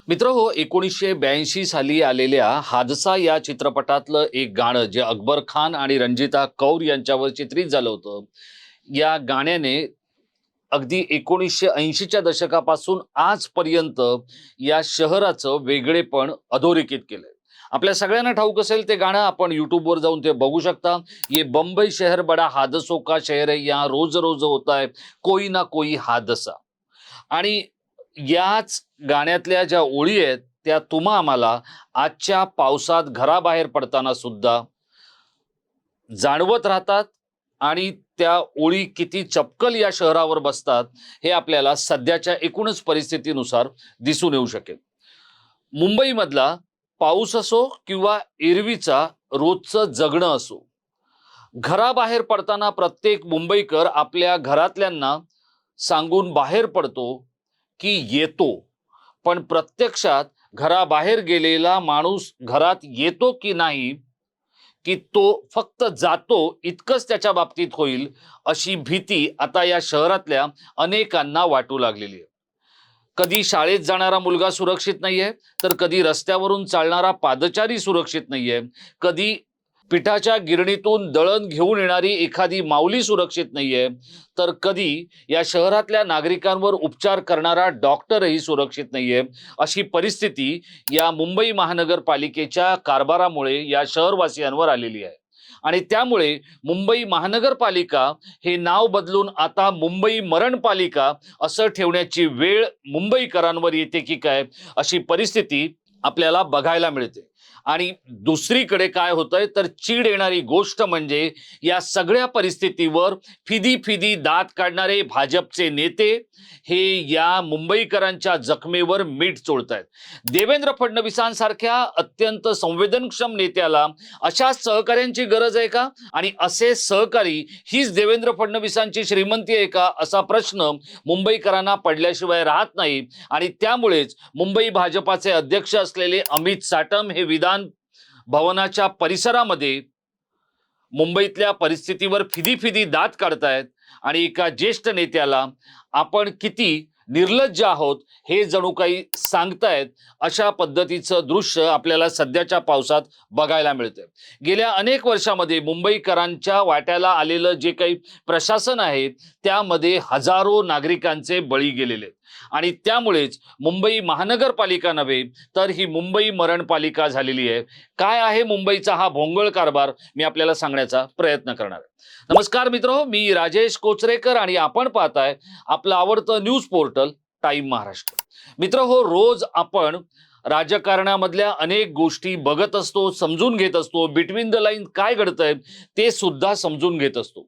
मित्रहो, 1982 साली आलेल्या हादसा या चित्रपटातलं एक गाणं जे अकबर खान आणि रंजिता कौर यांच्यावर चित्रित झालं होतं. या गाण्याने अगदी 1980च्या दशकापासून आजपर्यंत या शहराचं वेगळेपण अधोरेखित केलंय. आपल्या सगळ्यांना ठाऊक असेल ते गाणं. आपण यूट्यूबवर जाऊन ते बघू शकता. ये बंबई शहर बडा हादसों का शहर है, यहाँ रोज रोज होता है कोई ना कोई हादसा. आणि याच गाण्यातल्या ज्या ओळी आहेत त्या तुम्हा आम्हाला आजच्या पावसात घराबाहेर पडताना सुद्धा जाणवत राहतात आणि त्या ओळी किती चपकल या शहरावर बसतात हे आपल्याला सध्याच्या एकूणच परिस्थितीनुसार दिसून येऊ शकेल. मुंबईमधला पाऊस असो किंवा एरवीचा रोजचं जगणं असो, घराबाहेर पडताना प्रत्येक मुंबईकर आपल्या घरातल्यांना सांगून बाहेर पडतो की येतो, पण प्रत्यक्षात घराबाहेर गेलेला माणूस घरात येतो की नाही, की तो फक्त जातो इतकंच त्याच्या बाबतीत होईल अशी भीती आता या शहरातल्या अनेकांना वाटू लागलेली आहे. कधी शाळेत जाणारा मुलगा सुरक्षित नाहीये, तर कधी रस्त्यावरून चालणारा पादचारी सुरक्षित नाहीये, कधी पिठाच्या गिरणीतून दळण घेऊन येणारी एखादी माऊली सुरक्षित नाहीये, तर कधी या शहरातल्या नागरिकांवर उपचार करणारा डॉक्टरही सुरक्षित नाहीये. अशी परिस्थिती या मुंबई महानगरपालिकेच्या कारभारामुळे या शहरवासियांवर आलेली आहे. आणि त्यामुळे मुंबई महानगरपालिका हे नाव बदलून आता मुंबई मरणपालिका असं ठेवण्याची वेळ मुंबईकरांवर येते की काय, अशी परिस्थिती आपल्याला बघायला मिळते. आणि दुसरीकडे काय होतंय तर चीड येणारी गोष्ट म्हणजे या सगळ्या परिस्थितीवर फिदी फिदी दात काढणारे भाजपचे नेते हे या मुंबईकरांच्या जखमेवर मीठ चोळतायत. देवेंद्र फडणवीसांसारख्या अत्यंत संवेदनक्षम नेत्याला अशा सहकार्यांची गरज आहे का? आणि असे सहकारी हीच देवेंद्र फडणवीसांची श्रीमंती आहे का, असा प्रश्न मुंबईकरांना पडल्याशिवाय राहत नाही. आणि त्यामुळेच मुंबई भाजपाचे अध्यक्ष असलेले अमित साटम हे विधान भवनाच्या परिसरामध्ये मुंबईतल्या परिस्थितीवर फिदी फिदी दात काढतायत आणि एका ज्येष्ठ नेत्याला आपण किती निर्लज्ज आहोत हे जणू काही सांगतायत. अशा पद्धतीचं दृश्य आपल्याला सध्याच्या पावसात बघायला मिळतंय. गेल्या अनेक वर्षामध्ये मुंबईकरांच्या वाट्याला आलेलं जे काही प्रशासन आहे त्यामध्ये हजारो नागरिकांचे बळी गेलेले आहेत. आणि त्यामुळेच मुंबई महानगरपालिका नव्हे तर ही मुंबई मरणपालिका झालेली आहे. काय आहे मुंबईचा हा भोंगळ कारभार, मी आपल्याला सांगण्याचा प्रयत्न करणार आहे. नमस्कार मित्रो, मी राजेश कोचरेकर आणि आपण पाहताय आपलं आवडतं न्यूज पोर्टल टाइम महाराष्ट्र. मित्र हो, रोज आपण राजकारणामधल्या अनेक गोष्टी बघत असतो, समजून घेत असतो, बिटवीन द लाईन काय घडतंय ते सुद्धा समजून घेत असतो.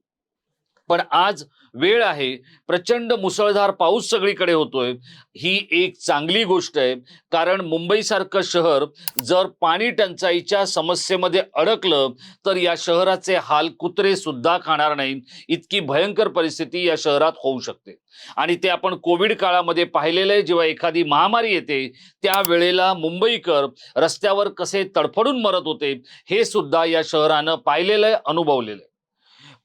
पण आज वेळ आहे, प्रचंड मुसळधार पाऊस सगळीकडे होतोय. ही एक चांगली गोष्ट आहे, कारण मुंबईसारखं शहर जर पाणी टंचाईच्या समस्येमध्ये अडकलं तर या शहराचे हाल कुत्रे सुद्धा खाणार नाहीत, इतकी भयंकर परिस्थिती या शहरात होऊ शकते. आणि ते आपण कोविड काळामध्ये पाहिलेलं आहे. जेव्हा एखादी महामारी येते त्यावेळेला मुंबईकर रस्त्यावर कसे तडफडून मरत होते हे सुद्धा या शहरानं पाहिलेलं आहे, अनुभवलेलं आहे.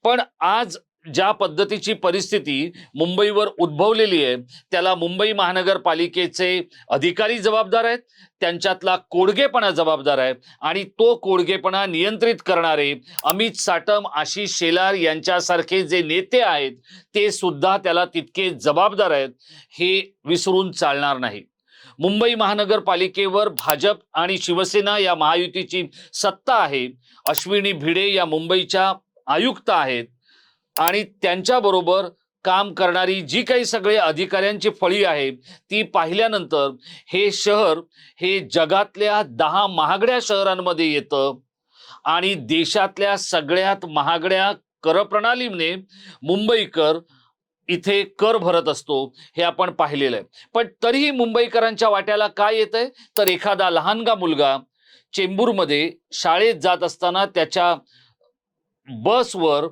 पण आज ज्या पद्धतीची परिस्थिती मुंबईवर उद्भवलेली आहे त्याला मुंबई महानगरपालिकेचे अधिकारी जबाबदार आहेत, त्यांच्यातला कोडगेपणा जबाबदार आहे. आणि तो कोडगेपणा नियंत्रित करणारे अमित साटम, आशिष शेलार यांच्यासारखे जे नेते आहेत ते सुद्धा त्याला तितके जबाबदार आहेत, हे विसरून चालणार नाही. मुंबई महानगरपालिकेवर भाजप आणि शिवसेना या महायुतीची सत्ता आहे. अश्विनी भिडे या मुंबईच्या आयुक्त आहेत आणि त्यांच्याबरोबर काम करणारी जी काही सगळे अधिकाऱ्यांची फळी आहे ती पाहिल्यानंतर हे शहर हे जगातल्या 10 महागड्या शहरांमध्ये येतं आणि देशातल्या सगळ्यात महागड्या करप्रणालीने मुंबईकर इथे कर भरत असतो, हे आपण पाहिलेलं आहे. पण तरीही मुंबईकरांच्या वाट्याला काय येतंय तर एखादा लहानगा मुलगा चेंबूरमध्ये शाळेत जात असताना त्याच्या बसवर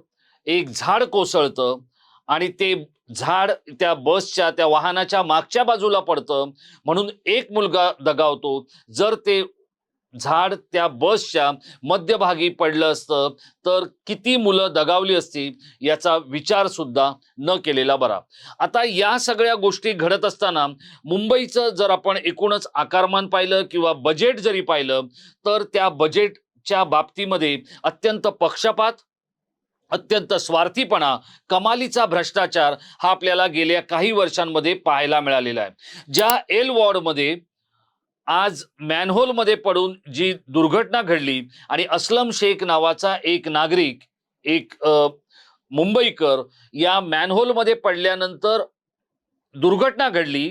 एक झाड कोसळतं आणि ते झाड त्या बसच्या त्या वाहनाच्या मागच्या बाजूला पडतं, म्हणून एक मुलगा दगावतो. जर ते झाड त्या बसच्या मध्यभागी पडलं असतं तर किती मुलं दगावली असती याचा विचार सुद्धा न केलेला बरा. आता या सगळ्या गोष्टी घडत असताना मुंबईचं जर आपण एकूणच आकारमान पाहिलं किंवा बजेट जरी पाहिलं तर त्या बजेटच्या बाबतीमध्ये अत्यंत पक्षपात, अत्यंत स्वार्थीपणा, कमालीचा भ्रष्टाचार हा आपल्याला गेल्या काही वर्षांमध्ये पाहायला मिळालेला आहे. ज्या एल वॉर्डमध्ये आज मॅनहोलमध्ये पडून जी दुर्घटना घडली आणि अस्लम शेख नावाचा एक नागरिक, एक मुंबईकर या मॅनहोलमध्ये पडल्यानंतर दुर्घटना घडली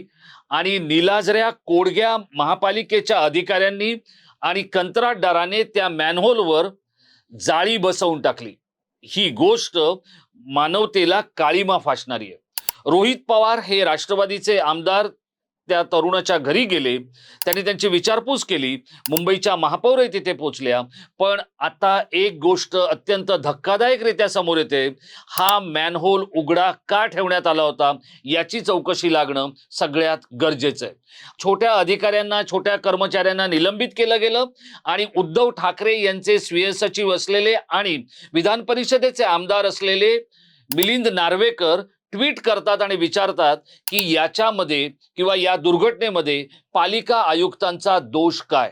आणि निलाजऱ्या कोडग्या महापालिकेच्या अधिकाऱ्यांनी आणि कंत्राटदाराने त्या मॅनहोलवर जाळी बसवून टाकली. ही गोष्ट मानवतेला काळिमा फासणारी आहे. रोहित पवार हे राष्ट्रवादीचे आमदार त्या तरुणाच्या घरी गेले, त्यांनी त्यांची विचारपूस केली, मुंबईच्या महापौरही तिथे पोहोचल्या. पण आता एक गोष्ट अत्यंत धक्कादायकरित्या समोर येते. हा मॅनहोल उघडा का ठेवण्यात आला होता याची चौकशी लागणं सगळ्यात गरजेचं आहे. छोट्या अधिकाऱ्यांना, छोट्या कर्मचाऱ्यांना निलंबित केलं गेलं आणि उद्धव ठाकरे यांचे स्वीय सचिव असलेले आणि विधान परिषदेचे आमदार असलेले मिलिंद नार्वेकर ट्विट करतात आणि विचारतात की याच्यामध्ये किंवा या दुर्घटनेमध्ये पालिका आयुक्तांचा दोष काय.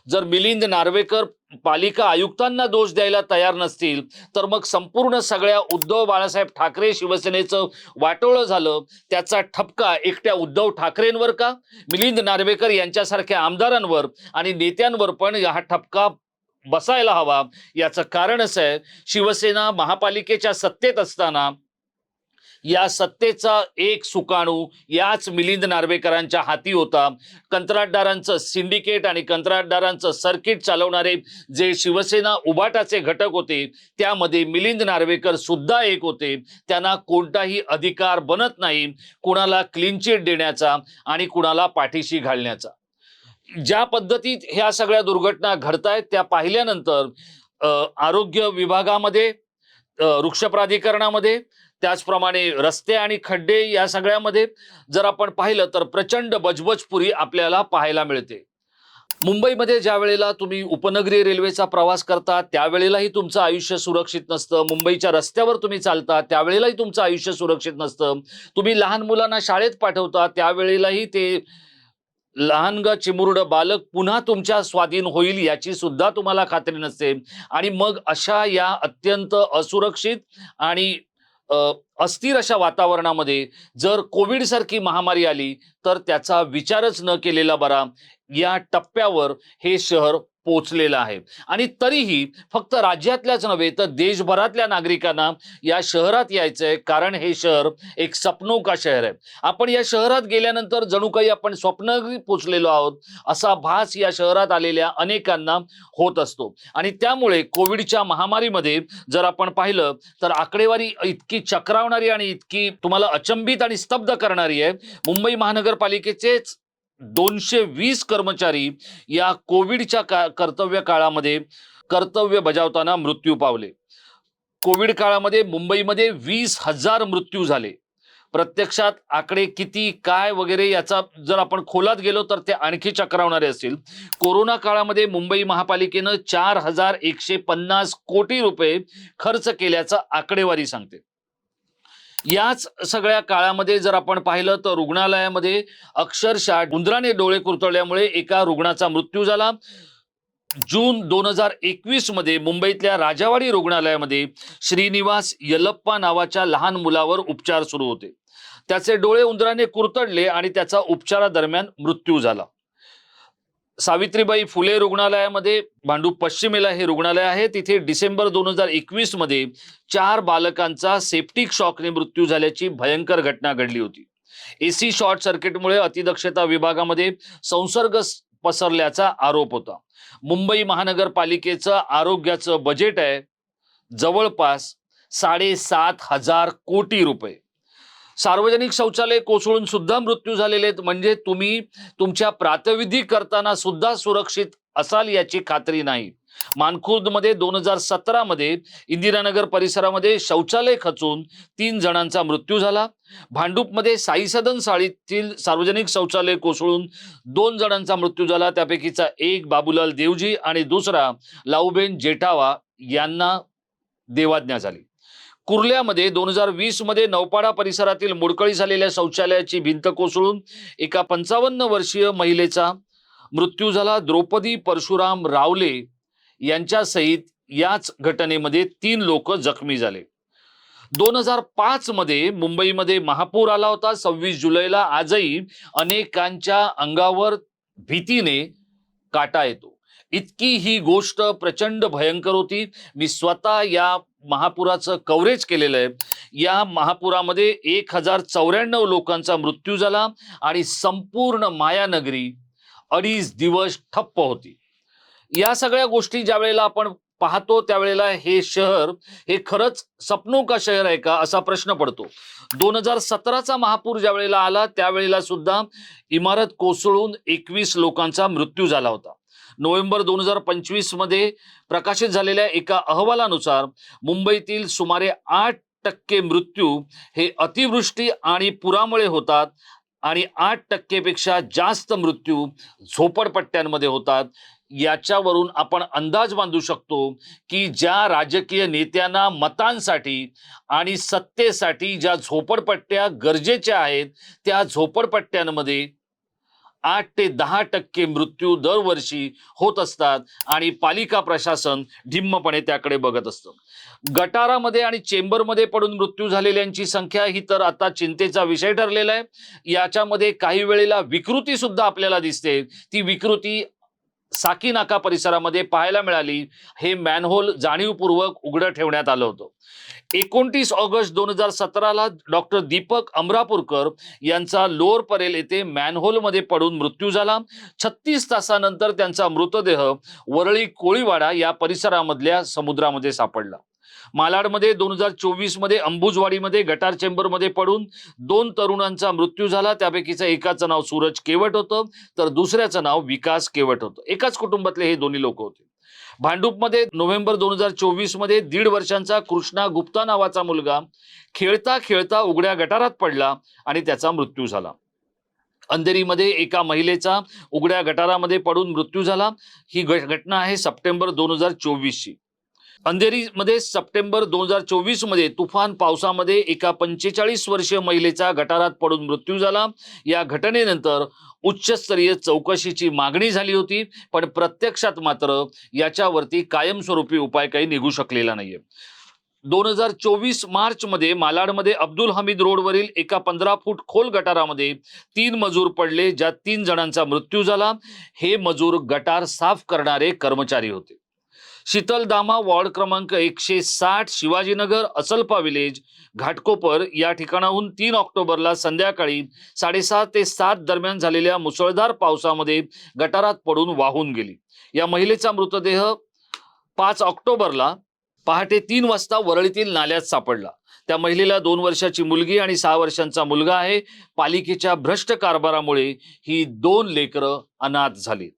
जर मिलिंद नार्वेकर पालिका आयुक्तांना दोष द्यायला तयार नसतील तर मग संपूर्ण सगळ्या उद्धव बाळासाहेब ठाकरे शिवसेनेचं वाटोळं झालं त्याचा ठपका एकट्या उद्धव ठाकरेंवर का, मिलिंद नार्वेकर यांच्यासारख्या आमदारांवर आणि नेत्यांवर पण हा ठपका बसायला हवा. याचं कारण असं आहे, शिवसेना महापालिकेच्या सत्तेत असताना या सत्तेचा एक सुकाणू याच मिलिंद नार्वेकरांच्या हाती होता. कंत्राटदारांचं सिंडिकेट आणि कंत्राटदारांचं सर्किट चालवणारे जे शिवसेना उभाटाचे घटक होते त्यामध्ये मिलिंद नार्वेकर सुद्धा एक होते. त्यांना कोणताही अधिकार बनत नाही कुणाला क्लीन चिट देण्याचा आणि कुणाला पाठीशी घालण्याचा. ज्या पद्धतीत ह्या सगळ्या दुर्घटना घडतायत त्या पाहिल्यानंतर आरोग्य विभागामध्ये, वृक्ष प्राधिकरणामध्ये, त्याचप्रमाणे रस्ते आणि खड्डे या सगळ्यामध्ये जर आपण पाहिलं तर प्रचंड बजबजपुरी आपल्याला पाहायला मिळते. मुंबईमध्ये ज्या वेळेला तुम्ही उपनगरीय रेल्वेचा प्रवास करता त्यावेळेलाही तुमचं आयुष्य सुरक्षित नसतं. मुंबईच्या रस्त्यावर तुम्ही चालता त्यावेळेलाही तुमचं आयुष्य सुरक्षित नसतं. तुम्ही लहान मुलांना शाळेत पाठवता त्यावेळेलाही ते लहानगा चिमुरड बालक पुन्हा तुमच्या स्वाधीन होईल याची सुद्धा तुम्हाला खात्री नसते. आणि मग अशा या अत्यंत असुरक्षित आणि अस्थिर अशा वातावरणामध्ये जर कोविड सारखी महामारी आली तर त्याचा विचारच न केलेला बरा. या टप्प्यावर हे शहर पोचलेलं आहे आणि तरीही फक्त राज्यातल्याच नव्हे तर देशभरातल्या नागरिकांना या शहरात यायचंय, कारण हे शहर एक सपनों का शहर आहे. आपण या शहरात गेल्यानंतर जणू काही आपण स्वप्नात पोचलेलो आहोत असा भास या शहरात आलेल्या अनेकांना होत असतो. आणि त्यामुळे कोविडच्या महामारीमध्ये जर आपण पाहिलं तर आकडेवारी इतकी चक्रावणारी आणि इतकी तुम्हाला अचंबित आणि स्तब्ध करणारी आहे. मुंबई महानगरपालिकेचेच 220 कर्मचारी या कोविडच्या कर्तव्य काळामध्ये कर्तव्य बजावताना मृत्यू पावले. कोविड काळामध्ये मुंबईमध्ये 20,000 मृत्यू झाले. प्रत्यक्षात आकडे किती काय वगैरे याचा जर आपण खोलात गेलो तर ते आणखी चक्रावणारे असतील. कोरोना काळामध्ये मुंबई महापालिकेनं 4,150 कोटी रुपये खर्च केल्याचा आकडेवारी सांगते. याच सगळ्या काळामध्ये जर आपण पाहिलं तर रुग्णालयामध्ये अक्षरशः उंदराने डोळे कुरतळल्यामुळे एका रुग्णाचा मृत्यू झाला. जून 2021 मध्ये मुंबईतल्या राजावाडी रुग्णालयामध्ये श्रीनिवास यल्लप्पा नावाच्या लहान मुलावर उपचार सुरू होते. त्याचे डोळे उंदराने कुरतडले आणि त्याचा उपचारादरम्यान मृत्यू झाला. सावित्रीबाई फुले रुग्णालयामध्ये, भांडूप पश्चिमेला हे रुग्णालय आहे, तिथे डिसेंबर 2021 मध्ये 4 बालकांचा सेप्टिक शॉकने मृत्यू झाल्याची भयंकर घटना घडली होती. एसी शॉर्ट सर्किटमुळे अतिदक्षता विभागामध्ये संसर्ग पसरल्याचा आरोप होता. मुंबई महानगरपालिकेचं आरोग्याचं बजेट आहे जवळपास 7,500 कोटी रुपये. सार्वजनिक शौचालय कोसळून सुद्धा मृत्यू झालेले आहेत. म्हणजे तुम्ही तुमच्या प्रात्यविधी करताना सुद्धा सुरक्षित असाल याची खात्री नाही. मानखुर्दमध्ये 2017 मध्ये इंदिरानगर परिसरामध्ये शौचालय खचून 3 जणांचा मृत्यू झाला. भांडूपमध्ये साई सदन चाळीतील सार्वजनिक शौचालय कोसळून 2 जणांचा मृत्यू झाला. त्यापैकीचा एक बाबूलाल देवजी आणि दुसरा लाऊबेन जेठावा यांना देवाज्ञा झाली. कुर्ल्यामध्ये 2020 मध्ये नौपाडा परिसरातील मोडकळी झालेल्या शौचालयाची भिंत कोसळून एका 55 वर्षीय महिलेचा मृत्यू झाला. द्रौपदी परशुराम रावले यांच्यासहित याच घटनेमध्ये 3 लोक जखमी झाले. 2005 मध्ये मुंबईमध्ये महापूर आला होता. 26 जुलैला आजही अनेकांच्या अंगावर भीतीने काटा येतो. इतकी ही गोष्ट प्रचंड भयंकर होती. मी स्वतः या महापुराचं कव्हरेज केलेलं आहे. या महापुरामध्ये 1094 लोकांचा मृत्यू झाला आणि संपूर्ण मायानगरी 2.5 दिवस ठप्प होती. या सगळ्या गोष्टी ज्या वेळेला आपण पाहतो त्यावेळेला हे शहर हे खरंच सपनों का शहर आहे का असा प्रश्न पडतो. 2017चा महापूर ज्या वेळेला आला त्यावेळेला सुद्धा इमारत कोसळून 21 लोकांचा मृत्यू झाला होता. नोव्हेंबर 2025 मध्ये प्रकाशित झालेल्या एका अहवालानुसार मुंबईतील सुमारे 8% मृत्यू हे अतिवृष्टी आणि पुरामुळे होतात आणि 8% पेक्षा जास्त मृत्यू झोपडपट्ट्यांमध्ये होतात. याच्यावरून आपण अंदाज बांधू शकतो की ज्या राजकीय नेत्यांना मतांसाठी आणि सत्तेसाठी ज्या झोपडपट्ट्या गरजेच्या आहेत त्या झोपडपट्ट्यांमध्ये 8 ते 10% मृत्यू दरवर्षी होत असतात आणि पालिका प्रशासन ढिम्मपणे त्याकडे बघत असतं. गटारामध्ये आणि चेंबरमध्ये पडून मृत्यू झालेल्यांची संख्या ही तर आता चिंतेचा विषय ठरलेला आहे. याच्यामध्ये काही वेळेला विकृती सुद्धा आपल्याला दिसते. ती विकृती साकीनाका परिसरामध्ये पाहायला मिळाली. हे मॅनहोल जाणीवपूर्वक उघडं ठेवण्यात आलं होतं. 29 ऑगस्ट 2017ला डॉक्टर दीपक अमरापूरकर यांचा लोअर परेल येथे मॅनहोलमध्ये पडून मृत्यू झाला. 36 तासानंतर त्यांचा मृतदेह वरळी कोळीवाडा या परिसरामधल्या समुद्रामध्ये सापडला. मालाडमध्ये 2024 मध्ये अंबुजवाडीमध्ये गटार चेंबरमध्ये पडून 2 तरुणांचा मृत्यू झाला. त्यापैकीचं एकाचं नाव सूरज केवट होतं तर दुसऱ्याचं नाव विकास केवट होतं. एकाच कुटुंबातले हे दोन्ही लोक होते. भांडूपमध्ये नोव्हेंबर 2024 मध्ये 1.5 वर्षांचा कृष्णा गुप्ता नावाचा मुलगा खेळता खेळता उघड्या गटारात पडला आणि त्याचा मृत्यू झाला. अंधेरीमध्ये एका महिलेचा उघड्या गटारामध्ये पडून मृत्यू झाला. ही घटना आहे सप्टेंबर 2024 ची. अंधेरीमध्ये सप्टेंबर 2024 मध्ये तुफान पावसामध्ये एका 45 वर्षीय महिलेचा गटारात पडून मृत्यू झाला. या घटनेनंतर उच्चस्तरीय चौकशीची मागणी झाली होती पण प्रत्यक्षात मात्र याच्यावरती कायमस्वरूपी उपाय काही निघू शकलेला नाहीये. 2024 मार्च मध्ये मालाडमध्ये अब्दुल हमीद रोडवरील एका 15 फूट खोल गटारामध्ये 3 मजूर पडले ज्यात 3 जणांचा मृत्यू झाला. हे मजूर गटार साफ करणारे कर्मचारी होते. शीतलधामा वॉर्ड क्रमांक 160 शिवाजीनगर असलपा विलेज घाटकोपर या ठिकाणाहून 3 ऑक्टोबरला संध्याकाळी 6:30 ते 7 दरम्यान झालेल्या मुसळधार पावसामध्ये गटारात पडून वाहून गेली. या महिलेचा मृतदेह 5 ऑक्टोबरला पहाटे 3 वाजता वरळीतील नाल्यात सापडला. त्या महिलेला 2 वर्षाची मुलगी आणि 6 वर्षांचा मुलगा आहे. पालिकेच्या भ्रष्ट कारभारामुळे ही 2 लेकरं अनाथ झाली.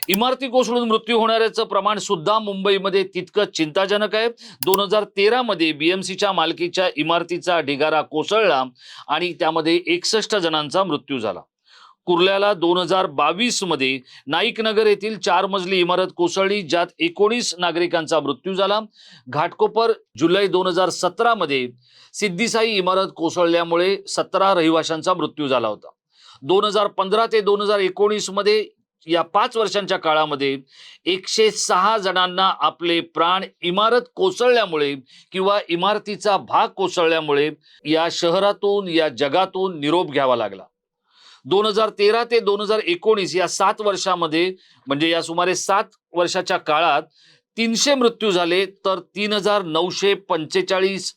इमारती कोसळून मृत्यू होणाऱ्याचं प्रमाण सुद्धा मुंबईमध्ये तितकं चिंताजनक आहे. 2013 मध्ये बीएमसीच्या मालकीच्या इमारतीचा ढिगारा कोसळला आणि त्यामध्ये 61 जणांचा मृत्यू झाला. कुर्ल्याला 2022 मध्ये नाईकनगर येथील 4 मजली इमारत कोसळली ज्यात 19 नागरिकांचा मृत्यू झाला. घाटकोपर जुलै 2017 मध्ये सिद्धिसाई इमारत कोसळल्यामुळे 17 रहिवाशांचा मृत्यू झाला होता. 2015 ते 2019 मध्ये या 5 वर्षांच्या काळामध्ये 106 जणांना आपले प्राण इमारत कोसळल्यामुळे किंवा इमारतीचा भाग कोसळल्यामुळे या शहरातून या जगातून निरोप घ्यावा लागला. 2013 ते 2019 या 7 वर्षामध्ये म्हणजे या सुमारे 7 वर्षाच्या काळात 300 मृत्यू झाले तर 3945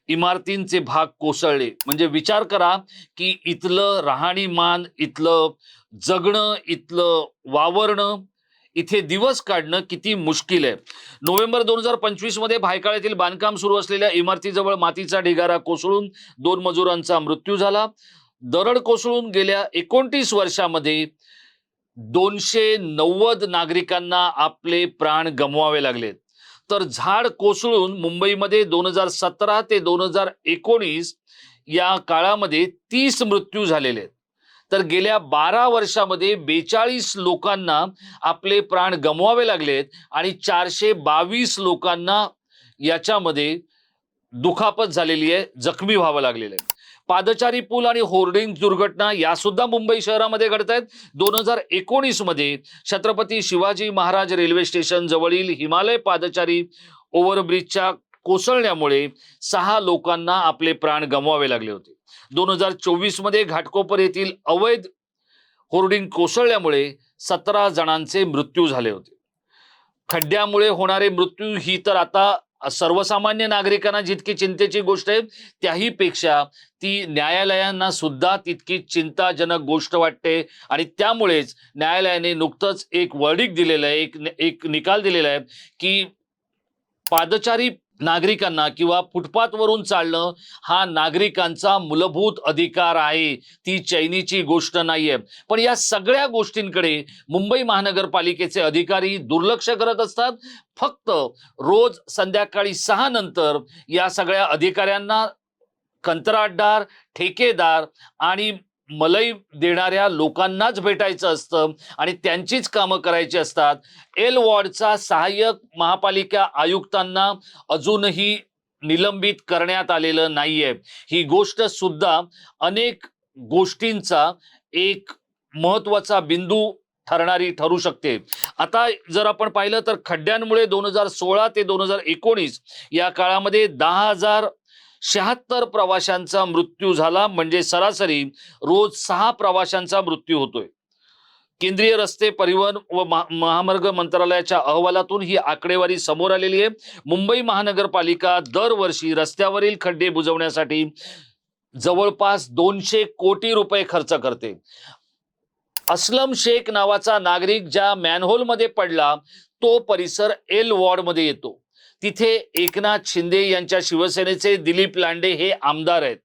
इमारतींचे भाग कोसळले. म्हणजे विचार करा की इथलं राहणीमान, इथलं जगणं, इथलं वावरणं, इथे दिवस काढणं किती मुश्किल आहे. नोव्हेंबर 2025 मध्ये भायखळ्यातील बांधकाम सुरू असलेल्या इमारतीजवळ मातीचा ढिगारा कोसळून 2 मजुरांचा मृत्यू झाला. दरड कोसळून गेल्या 29 वर्षामध्ये 290 नागरिकांना आपले प्राण गमवावे लागलेत. तर झाड कोसळून मुंबईमध्ये 2017 ते 2019 या काळामध्ये 30 मृत्यू झालेले आहेत. तर गेल्या 12 वर्षामध्ये 42 लोकांना आपले प्राण गमवावे लागलेत आणि 422 लोकांना याच्यामध्ये दुखापत झालेली आहे, जखमी व्हावं लागलेलं आहे. पादचारी पूल आणि होर्डिंग दुर्घटना या सुद्धा मुंबई शहरामध्ये घडत आहेत. 2019 मध्ये छत्रपती शिवाजी महाराज रेल्वे स्टेशन जवळील हिमालय पादचारी ओव्हरब्रिजच्या कोसळण्यामुळे 6 लोकांना आपले प्राण गमवावे लागले होते. 2024 मध्ये घाटकोपर येथील अवैध होर्डिंग कोसळल्यामुळे 17 जणांचे मृत्यू झाले होते. खड्ड्यामुळे होणारे मृत्यू ही तर आता सर्वसामान्य नागरिकांना जितकी चिंतेची गोष्ट आहे, त्याही पेक्षा ती न्यायालयांना सुद्धा तितकी चिंताजनक गोष्ट वाटते. आणि त्यामुळेच न्यायालयाने नुकतंच एक वर्डिक्ट दिलेलं आहे, एक निकाल दिलेला आहे की पादचारी नागरिकांना किंवा फुटपाथवरून चालणं हा नागरिकांचा मूलभूत अधिकार आहे, ती चैनीची गोष्ट नाहीये. पण या सगळ्या गोष्टींकडे मुंबई महानगरपालिकेचे अधिकारी दुर्लक्ष करत असतात. फक्त रोज संध्याकाळी 6 नंतर या सगळ्या अधिकाऱ्यांना कंत्राटदार, ठेकेदार आणि मलई देणाऱ्या लोकांनाच भेटायचं असतं आणि त्यांचीच कामं करायची असतात. एल वॉर्डचा सहाय्यक महापालिका आयुक्तांना अजूनही निलंबित करण्यात आलेलं नाहीये. ही गोष्ट सुद्धा अनेक गोष्टींचा एक महत्वाचा बिंदू ठरू शकते. आता जर आपण पाहिलं तर खड्ड्यांमुळे 2016 ते 2019 या काळामध्ये 10,076 प्रवाशांचा मृत्यू झाला. म्हणजे सरासरी रोज 6 प्रवाशांचा मृत्यू होतोय. केंद्रीय रस्ते परिवहन व महामार्ग मंत्रालयाच्या अहवालातून ही आकडेवारी समोर आलेली आहे. मुंबई महानगरपालिका दरवर्षी रस्त्यावरील खड्डे बुजवण्यासाठी जवळपास 200 कोटी रुपये खर्च करते. असलम शेख नावाचा नागरिक ज्या मॅनहोलमध्ये पडला तो परिसर एल वॉर्डमध्ये येतो. तिथे एकनाथ शिंदे यांच्या शिवसेनेचे दिलीप लांडे हे आमदार आहेत.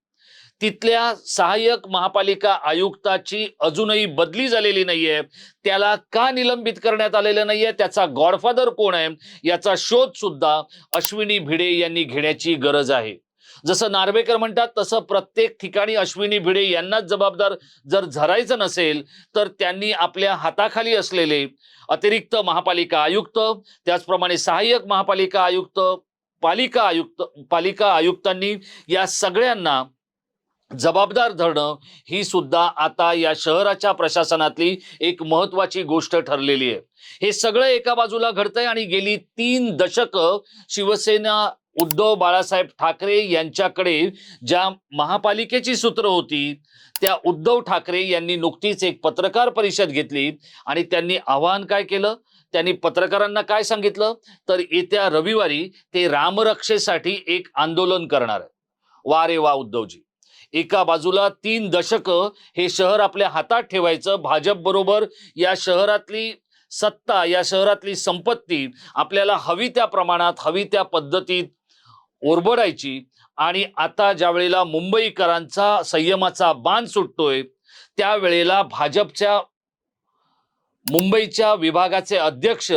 तिथल्या सहाय्यक महापालिका आयुक्ताची अजूनही बदली झालेली नाहीये. त्याला का निलंबित करण्यात आलेलं नाहीये, त्याचा गॉडफादर कोण आहे याचा शोध सुद्धा अश्विनी भिडे यांनी घेण्याची गरज आहे. जसं नार्वेकर म्हणतात तसं प्रत्येक ठिकाणी अश्विनी भिडे यांनाच जबाबदार जर धरायचं नसेल तर त्यांनी आपल्या हाताखाली असलेले अतिरिक्त महापालिका आयुक्त, त्याचप्रमाणे सहाय्यक महापालिका आयुक्त, पालिका आयुक्तांनी या सगळ्यांना जबाबदार धरणं ही सुद्धा आता या शहराच्या प्रशासनातली एक महत्वाची गोष्ट ठरलेली आहे. हे सगळं एका बाजूला घडतंय आणि गेली 3 दशकं शिवसेना उद्धव बाळासाहेब ठाकरे यांच्याकडे ज्या महापालिकेची सूत्र होती त्या उद्धव ठाकरे यांनी नुकतीच एक पत्रकार परिषद घेतली आणि त्यांनी आवाहन काय केलं, त्यांनी पत्रकारांना काय सांगितलं तर येत्या रविवारी ते रामरक्षेसाठी एक आंदोलन करणार आहे. वा रे वा उद्धवजी, एका बाजूला 3 दशकं हे शहर आपल्या हातात ठेवायचं, भाजप बरोबर या शहरातली सत्ता, या शहरातली संपत्ती आपल्याला हवी त्या प्रमाणात, हवी त्या पद्धतीत ओरबडायची. आणि आता ज्या वेळेला मुंबईकरांचा संयमाचा बाण सुटतोय त्यावेळेला भाजपच्या मुंबईच्या विभागाचे अध्यक्ष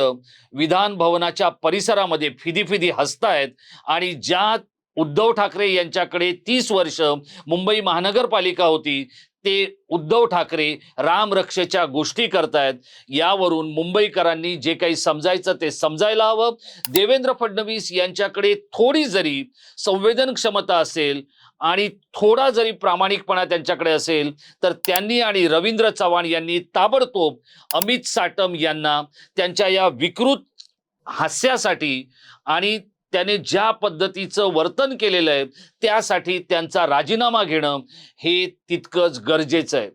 विधान भवनाच्या परिसरामध्ये फिदी हसतायत. आणि ज्या उद्धव ठाकरे यांच्याकडे 30 वर्ष मुंबई महानगरपालिका होती ते उद्धव ठाकरे रामरक्षेच्या गोष्टी करतायत. यावरून मुंबईकरांनी जे काही समजायचं ते समजायला हवं. देवेंद्र फडणवीस यांच्याकडे थोडी जरी संवेदन क्षमता असेल आणि थोडा जरी प्रामाणिकपणा त्यांच्याकडे असेल तर त्यांनी आणि रवींद्र चव्हाण यांनी ताबडतोब अमित साटम यांना त्यांच्या या विकृत हास्यासाठी आणि त्याने ज्या पद्धतीचं वर्तन केलेलं आहे त्यासाठी त्यांचा राजीनामा घेणं हे तितकंच गरजेचं आहे.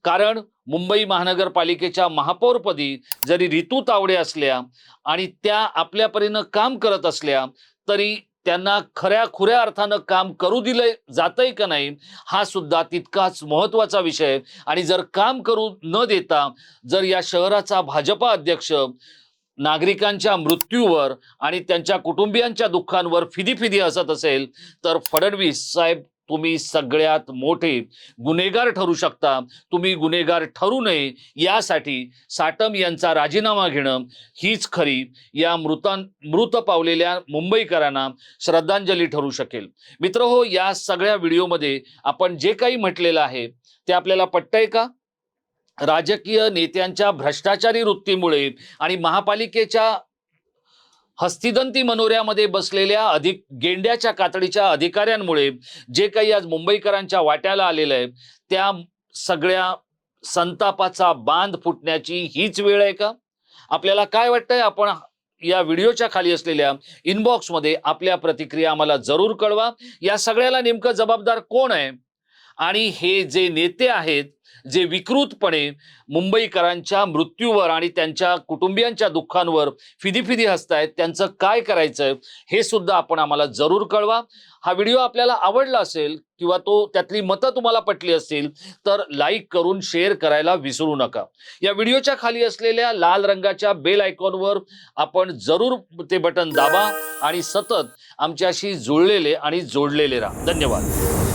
कारण मुंबई महानगरपालिकेच्या महापौरपदी जरी रितू तावडे असल्या आणि त्या आपल्या परीनं काम करत असल्या तरी त्यांना खऱ्या खुऱ्या अर्थानं काम करू दिले जातंय का नाही हा सुद्धा तितकाच महत्वाचा विषय आहे. आणि जर काम करू न देता जर या शहराचा भाजपा अध्यक्ष नागरिकांच्या मृत्यूवर आणि त्यांच्या कुटुंबियांच्या दुःखांवर फिदी हसत असेल तर फडणवीस साहेब तुम्ही सगळ्यात मोठे गुन्हेगार ठरू शकता. तुम्ही गुन्हेगार ठरू नये यासाठी साटम यांचा राजीनामा घेणं हीच खरी या मृत पावलेल्या मुंबईकरांना श्रद्धांजली ठरू शकेल. मित्रहो, या सगळ्या व्हिडिओमध्ये आपण जे काही म्हटलेलं आहे ते आपल्याला पटतंय का? राजकीय नेत्यांच्या भ्रष्टाचारी वृत्तीमुळे आणि महापालिकेच्या हस्तिदंती मनोऱ्यामध्ये बसलेल्या गेंड्याच्या कातडीच्या अधिकाऱ्यांमुळे जे काही आज मुंबईकरांच्या वाट्याला आलेलं आहे त्या सगळ्या संतापाचा बांध फुटण्याची हीच वेळ आहे का? आपल्याला काय वाटतंय? आपण या व्हिडिओच्या खाली असलेल्या इनबॉक्समध्ये आपल्या प्रतिक्रिया आम्हाला जरूर कळवा. या सगळ्याला नेमकं जबाबदार कोण आहे? आणि हे जे नेते आहेत जे विकृतपणे मुंबईकरांच्या मृत्यूवर आणि त्यांच्या कुटुंबियांच्या दुःखांवर फिदी हसतायत, त्यांचं काय करायचंय हे सुद्धा आपण आम्हाला जरूर कळवा. हा व्हिडिओ आपल्याला आवडला असेल किंवा त्यातली मतं तुम्हाला पटली असतील तर लाईक करून शेअर करायला विसरू नका. या व्हिडिओच्या खाली असलेल्या लाल रंगाच्या बेल आयकॉनवर आपण जरूर ते बटन दाबा आणि सतत आमच्याशी जुळलेले आणि जोडलेले राहा. धन्यवाद.